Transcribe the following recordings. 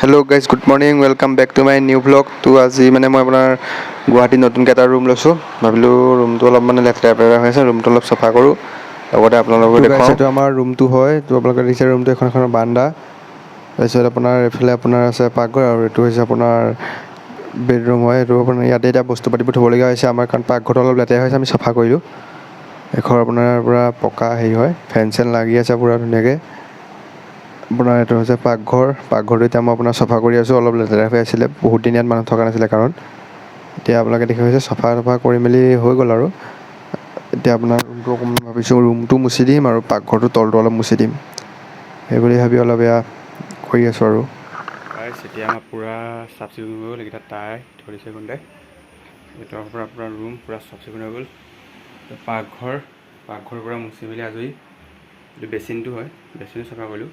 Hello' guys, good morning, welcome back to my new blog. তো আজি মানে মই আপোনাৰ গুৱাহাটীত নতুনকৈ এটা ৰুম লৈছোঁ। ভাবিলোঁ ৰুমটো অলপ মানে লেতেৰা পেতেৰা হৈ আছে, ৰুমটো অলপ চাফা কৰোঁ, লগতে আপোনালোকক দেখুৱাওঁ। এইটো আমাৰ ৰুমটো হয়, তো আপোনালোকে দেখিছে ৰুমটো এখন বাৰাণ্ডা। তাৰপিছত আপোনাৰ এইফালে আপোনাৰ আছে পাকঘৰ, আৰু এইটো হৈছে আপোনাৰ বেডৰুম হয়। এইটো আপোনাৰ ইয়াতে এতিয়া বস্তু পাতিবোৰ থ'বলগীয়া হৈছে আমাৰ, কাৰণ পাকঘৰটো অলপ লেতেৰা হৈছে, আমি চাফা কৰিলোঁ। এঘৰ আপোনাৰ পূৰা পকা হেৰি হয়, ফেন চেন লাগি আছে পূৰা ধুনীয়াকৈ। আপোনাৰ এইটো হৈছে পাকঘৰটো এতিয়া মই আপোনাৰ চাফা কৰি আছোঁ। অলপ লেতেৰা হৈ আছিলে, বহুত দিন ইয়াত মানুহ থকা নাছিলে কাৰণ। এতিয়া আপোনালোকে দেখি হৈছে চাফা কৰি মেলি হৈ গ'ল আৰু। এতিয়া আপোনাৰ ৰুমটো অকণমান ভাবিছোঁ ৰুমটো মুচি দিম আৰু পাকঘৰটো তলটো অলপ মুচি দিম, সেইবুলি ভাবি অলপ এয়া কৰি আছোঁ আৰু। এতিয়া আমাৰ পূৰা চাফ চিকুণ হৈ গ'ল, এইকেইটা টাই থৈ দিছে কোনতে। ভিতৰৰ পৰা আপোনাৰ ৰুম পূৰা চাফ চিকুণ হৈ গ'ল। পাকঘৰ পূৰা মুচি মেলি আজৰি। এইটো বেচিনটো হয়, বেচিনটো চাফা কৰিলোঁ।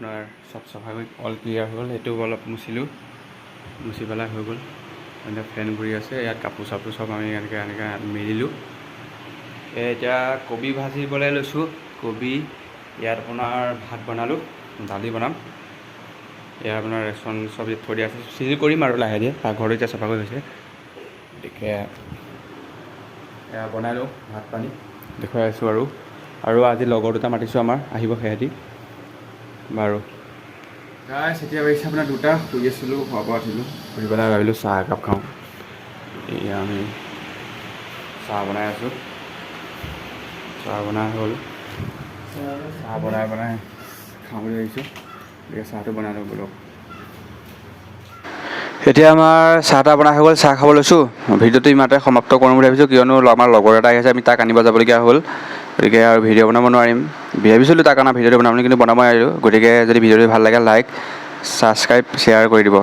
আপোনাৰ চব চাফা কৰি অল ক্লিয়াৰ হৈ গ'ল। এইটো অলপ মুচিলোঁ, মুচি পেলাই হৈ গ'ল। এতিয়া ফেন ঘূৰি আছে, ইয়াত কাপোৰ চাপোৰ চব আমি এনেকৈ মেলিলোঁ। এতিয়া কবি ভাজিবলৈ লৈছোঁ। কবি, ইয়াত আপোনাৰ ভাত বনালোঁ, দালি বনাম। এয়া আপোনাৰ ৰেচন চব থৈ দিয়া আছে, চিজিল কৰিম আৰু লাহে ধীৰে। পাকঘৰটো এতিয়া চাফা কৰি হৈছে, গতিকে এয়া বনাই লওঁ ভাত পানী, দেখুৱাই আছোঁ আৰু আজি লগৰ দুটা মাতিছোঁ আমাৰ, আহিব সেহেঁতি বাৰু। গাইছ এতিয়া বাজিছে আপোনাৰ 2টা, শুই আছিলোঁ, খোৱাৰ পৰা উঠিলোঁ, উঠি পেলাই ভাবিলোঁ চাহ একাপ খাওঁ। এয়া আমি চাহ বনাই আছোঁ, চাহ বনাই হ'ল, চাহ বনাই খাওঁ বুলি ভাবিছোঁ। গতিকে চাহটো বনাই লওঁ ব'লক। এতিয়া আমাৰ চাহ তাহ বনাই হৈ গ'ল, চাহ খাব লৈছোঁ। ভিডিঅ'টো ইমানতে সমাপ্ত কৰিম বুলি ভাবিছোঁ, কিয়নো আমাৰ লগৰ এটা আহিছে, আমি তাক আনিব যাবলগীয়া হ'ল। গতিকে আৰু ভিডিঅ' বনাব নোৱাৰিম। ভাবিছিলোঁ তাক ভিডিঅ'টো বনাম বুলি, কিন্তু বনাব নোৱাৰিলোঁ। গতিকে যদি ভিডিঅ'টো ভাল লাগে লাইক, ছাবস্ক্ৰাইব, শ্বেয়াৰ কৰি দিব।